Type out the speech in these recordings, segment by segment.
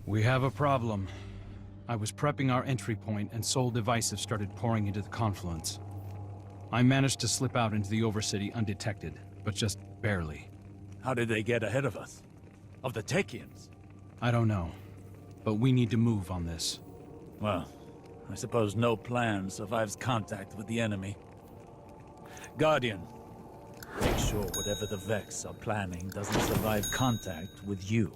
We have a problem. I was prepping our entry point and Sol Divisive started pouring into the confluence. I managed to slip out into the Overcity undetected, but just barely. How did they get ahead of us? Of the Techians? I don't know, but we need to move on this. Well, I suppose no plan survives contact with the enemy. Guardian, make sure whatever the Vex are planning doesn't survive contact with you.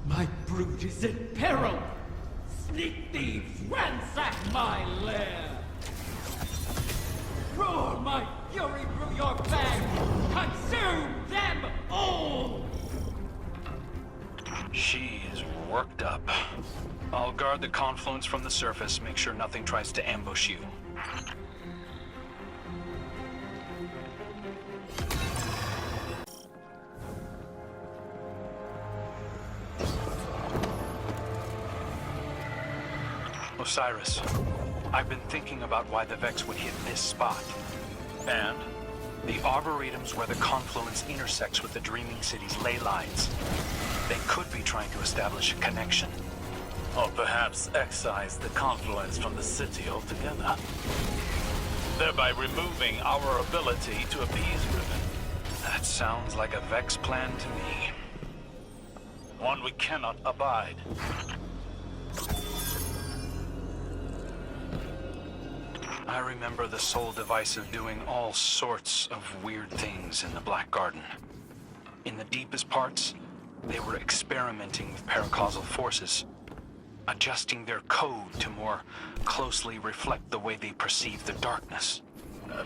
My brood is in peril! Sneak thieves, ransack my lair! Roar my fury through your fangs! Consume them all! She is worked up. I'll guard the confluence from the surface, make sure nothing tries to ambush you. Osiris, I've been thinking about why the Vex would hit this spot. And the Arboretum's where the confluence intersects with the Dreaming City's ley lines. They could be trying to establish a connection. Or perhaps excise the confluence from the city altogether, thereby removing our ability to appease Riven. That sounds like a Vex plan to me. One we cannot abide. I remember the Sol Divisive doing all sorts of weird things in the Black Garden. In the deepest parts, they were experimenting with paracausal forces, adjusting their code to more closely reflect the way they perceive the darkness.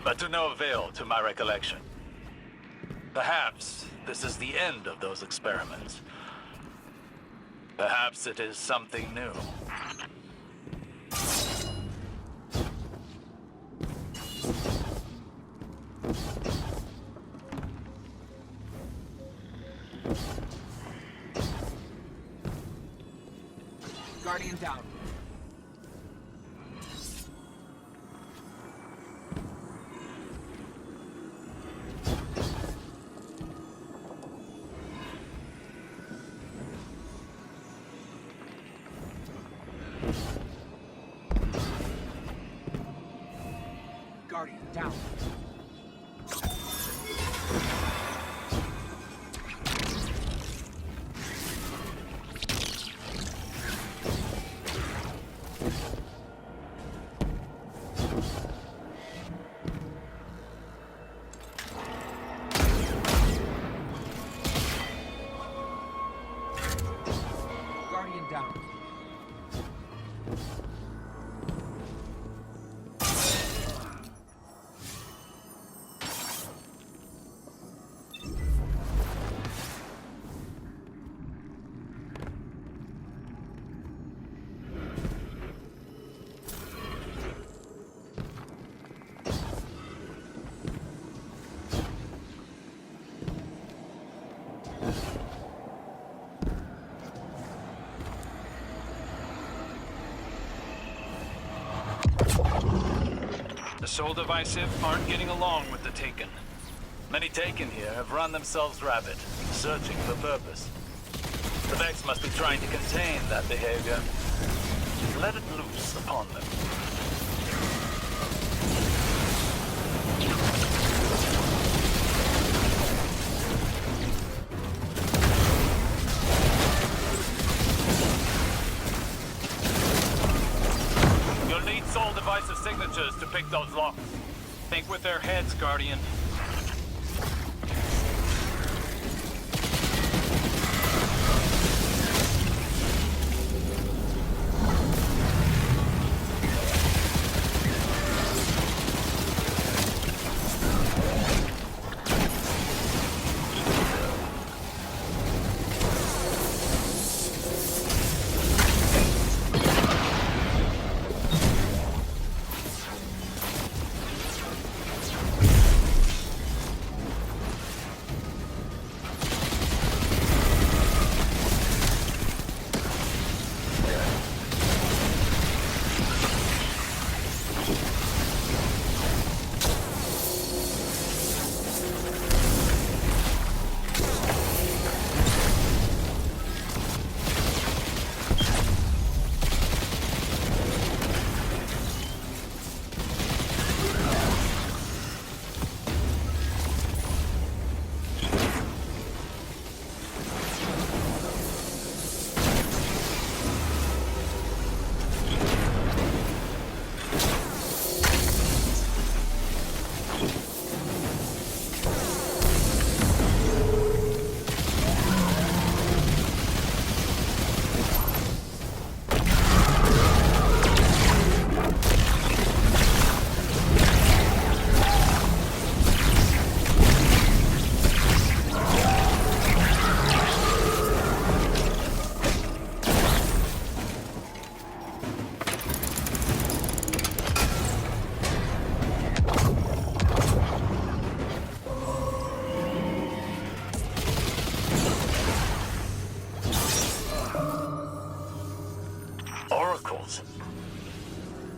But to no avail to my recollection. Perhaps this is the end of those experiments. Perhaps it is something new. Guardian down. Guardian down. Guardian down. The Sol Divisive aren't getting along with the Taken. Many Taken here have run themselves rabid, searching for purpose. The Vex must be trying to contain that behavior. Let it loose upon them. You'll need Sol Divisive signatures to pick those locks. Think with their heads, Guardian.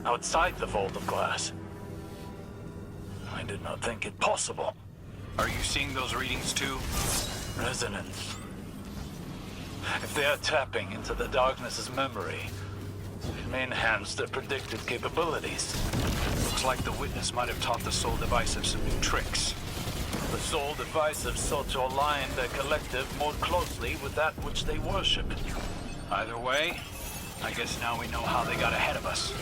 Outside the Vault of Glass. I did not think it possible. Are you seeing those readings too? Resonance. If they are tapping into the Darkness's memory, it may enhance their predicted capabilities. Looks like the Witness might have taught the Soul Divisive some new tricks. The Soul Divisive sought to align their collective more closely with that which they worship. Either way, I guess now we know how they got ahead of us.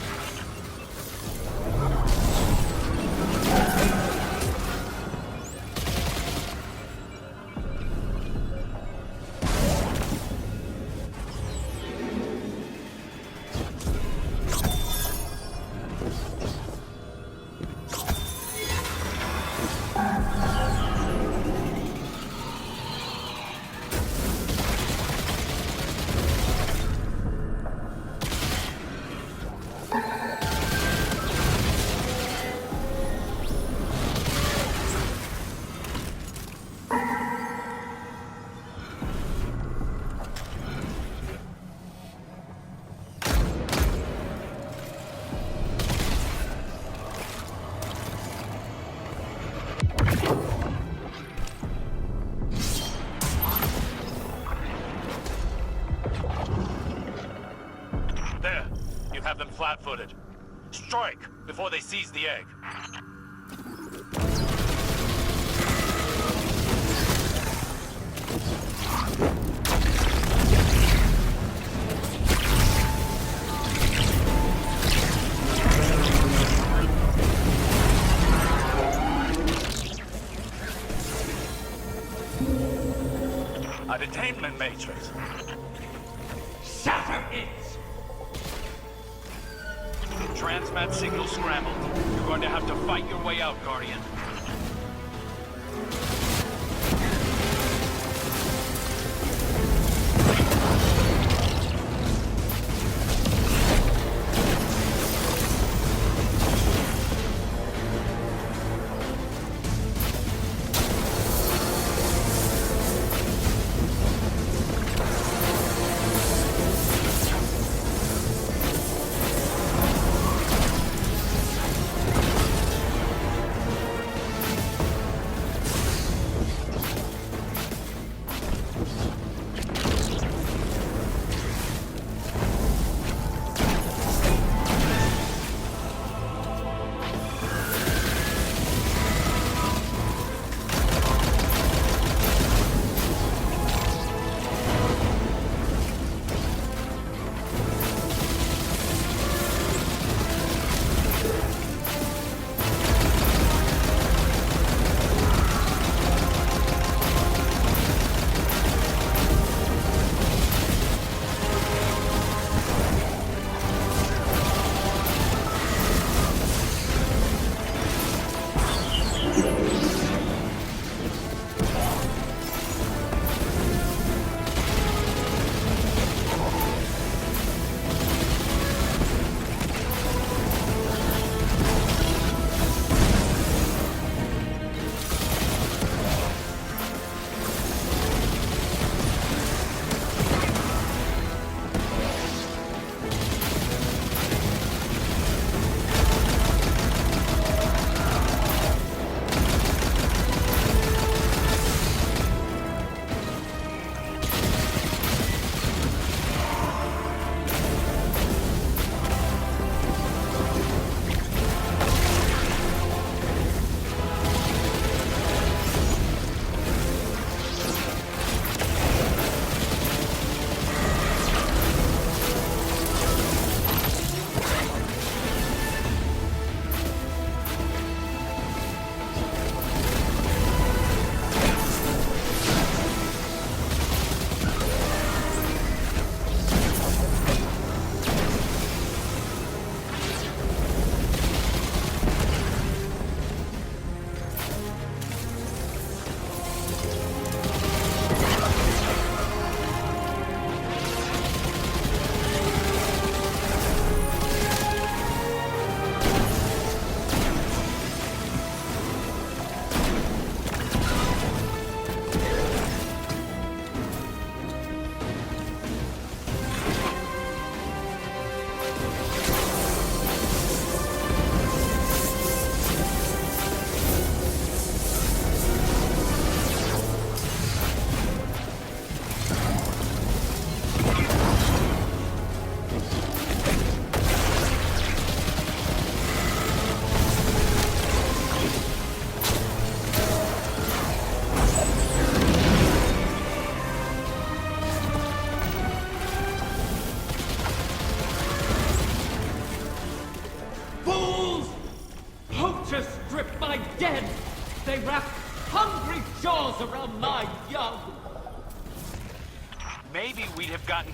There, you have them flat-footed. Strike before they seize the egg. A detainment matrix. Shatter it! Transmat signal scrambled. You're going to have to fight your way out, Guardian.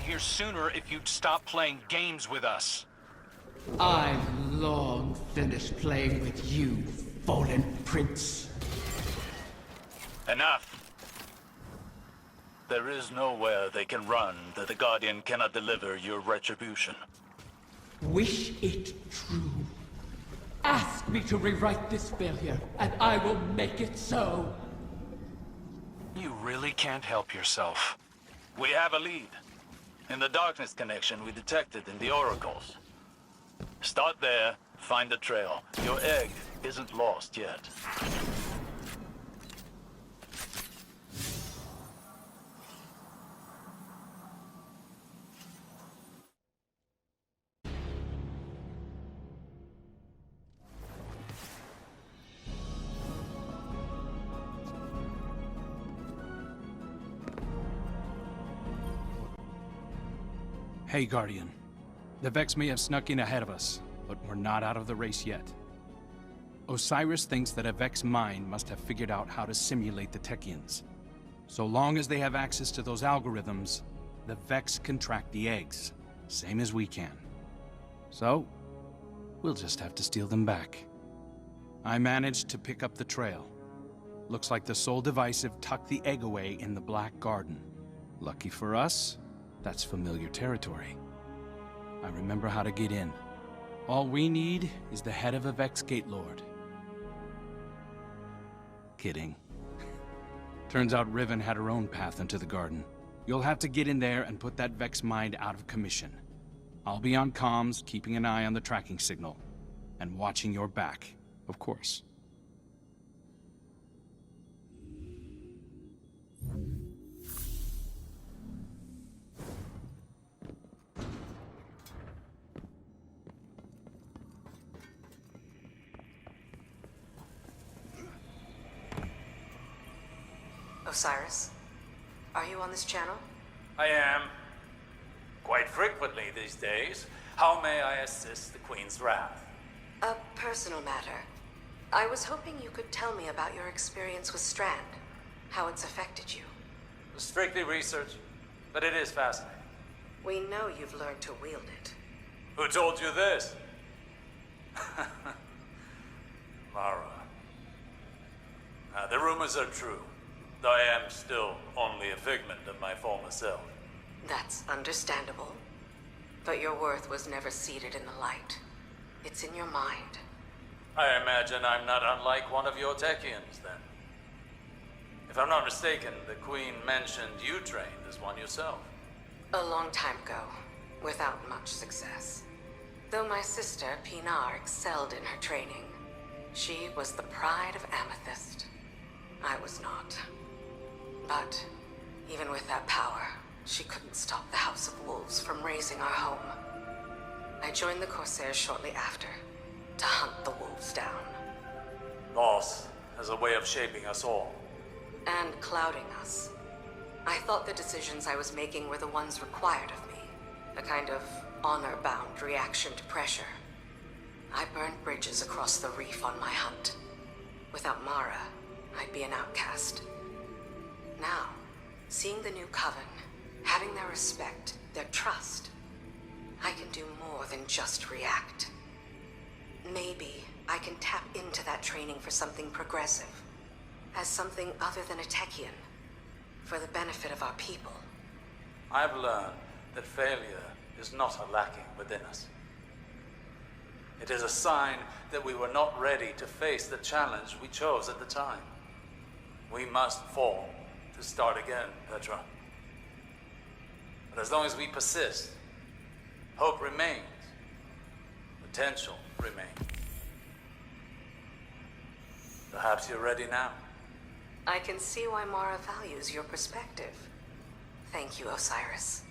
here sooner if you'd stop playing games with us. I've long finished playing with you, fallen prince. Enough. There is nowhere they can run that the Guardian cannot deliver your retribution. Wish it true. Ask me to rewrite this failure, and I will make it so. You really can't help yourself. We have a lead. In the darkness connection we detected in the oracles. Start there, find the trail. Your egg isn't lost yet. Hey, Guardian. The Vex may have snuck in ahead of us, but we're not out of the race yet. Osiris thinks that a Vex mind must have figured out how to simulate the Techeuns. So long as they have access to those algorithms, the Vex can track the eggs, same as we can. So, we'll just have to steal them back. I managed to pick up the trail. Looks like the Soul Divisive tucked the egg away in the Black Garden. Lucky for us, that's familiar territory. I remember how to get in. All we need is the head of a Vex Gate Lord. Kidding. Turns out Riven had her own path into the garden. You'll have to get in there and put that Vex mind out of commission. I'll be on comms, keeping an eye on the tracking signal. And watching your back, of course. Osiris, are you on this channel? I am. Quite frequently these days. How may I assist the Queen's wrath? A personal matter. I was hoping you could tell me about your experience with Strand, how it's affected you. Strictly research, but it is fascinating. We know you've learned to wield it. Who told you this? Mara. The rumors are true, though I am still only a figment of my former self. That's understandable. But your worth was never seated in the light. It's in your mind. I imagine I'm not unlike one of your Techeuns, then. If I'm not mistaken, the Queen mentioned you trained as one yourself. A long time ago, without much success. Though my sister, Pinar, excelled in her training. She was the pride of Amethyst. I was not. But, even with that power, she couldn't stop the House of Wolves from raising our home. I joined the Corsairs shortly after, to hunt the wolves down. Loss has a way of shaping us all. And clouding us. I thought the decisions I was making were the ones required of me. A kind of honor-bound reaction to pressure. I burned bridges across the reef on my hunt. Without Mara, I'd be an outcast. Now, seeing the new Coven, having their respect, their trust, I can do more than just react. Maybe I can tap into that training for something progressive. As something other than a Techeuan. For the benefit of our people. I've learned that failure is not a lacking within us. It is a sign that we were not ready to face the challenge we chose at the time. We must fall to start again, Petra. But as long as we persist, hope remains. Potential remains. Perhaps you're ready now. I can see why Mara values your perspective. Thank you, Osiris.